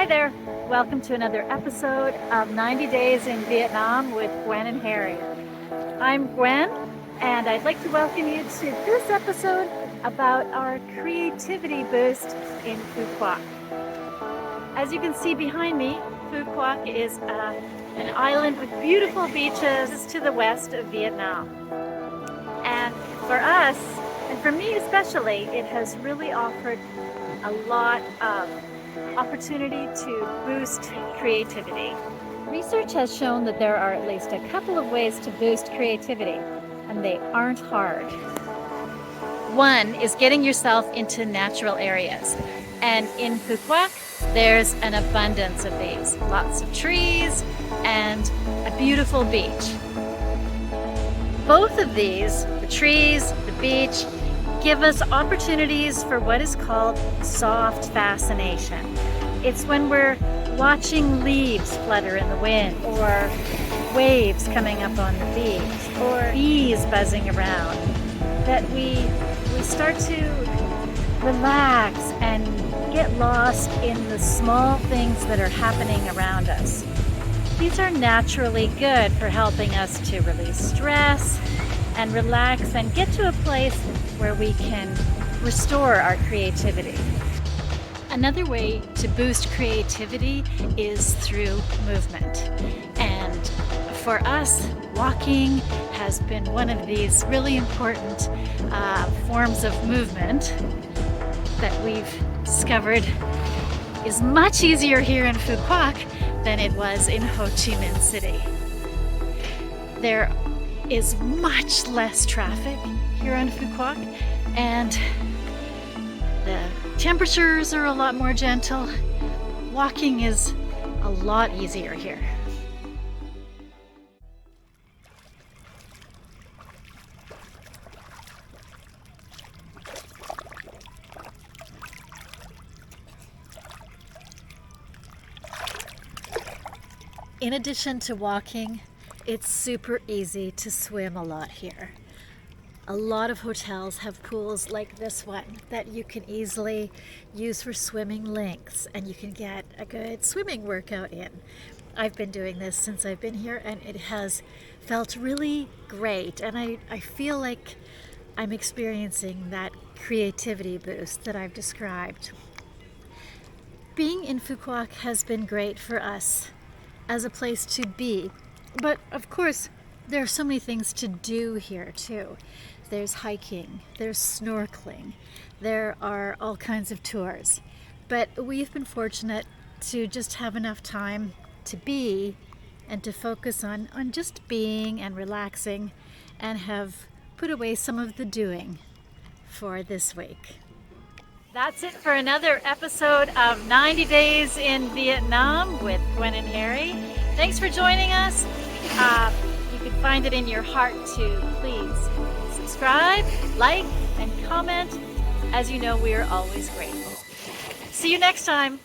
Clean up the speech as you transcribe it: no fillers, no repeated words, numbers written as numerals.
there, welcome to another episode of 90 Days in Vietnam with Gwen and Harry. I'm Gwen, and I'd like to welcome you to this episode about our creativity boost in Phu Quoc. As you can see behind me, Phu Quoc is an island with beautiful beaches to the west of Vietnam. And for us, and for me especially, it has really offered a lot of opportunity to boost creativity. Research has shown that there are at least a couple of ways to boost creativity, and they aren't hard. One is getting yourself into natural areas, and in Phu Quoc, there's an abundance of these. Lots of trees and a beautiful beach. Both of these, the trees, the beach, give us opportunities for what is called soft fascination. It's when we're watching leaves flutter in the wind, or waves coming up on the beach, or bees buzzing around, that we start to relax and get lost in the small things that are happening around us. These are naturally good for helping us to release stress and relax and get to a place where we can restore our creativity. Another way to boost creativity is through movement. And for us, walking has been one of these really important forms of movement that we've discovered is much easier here in Phu Quoc than it was in Ho Chi Minh City. There is much less traffic here in Phu Quoc, and the temperatures are a lot more gentle. Walking is a lot easier here. In addition to walking, it's super easy to swim a lot here. A lot of hotels have pools like this one that you can easily use for swimming lengths, and you can get a good swimming workout in. I've been doing this since I've been here, and it has felt really great, and I feel like I'm experiencing that creativity boost that I've described. Being in Phu Quoc has been great for us as a place to be, but of course there are so many things to do here too. There's hiking, there's snorkeling, there are all kinds of tours. But we've been fortunate to just have enough time to be and to focus on just being and relaxing, and have put away some of the doing for this week. That's it for another episode of 90 Days in Vietnam with Gwen and Harry. Thanks for joining us. You can find it in your heart to please subscribe, like, and comment. As you know, we are always grateful. See you next time.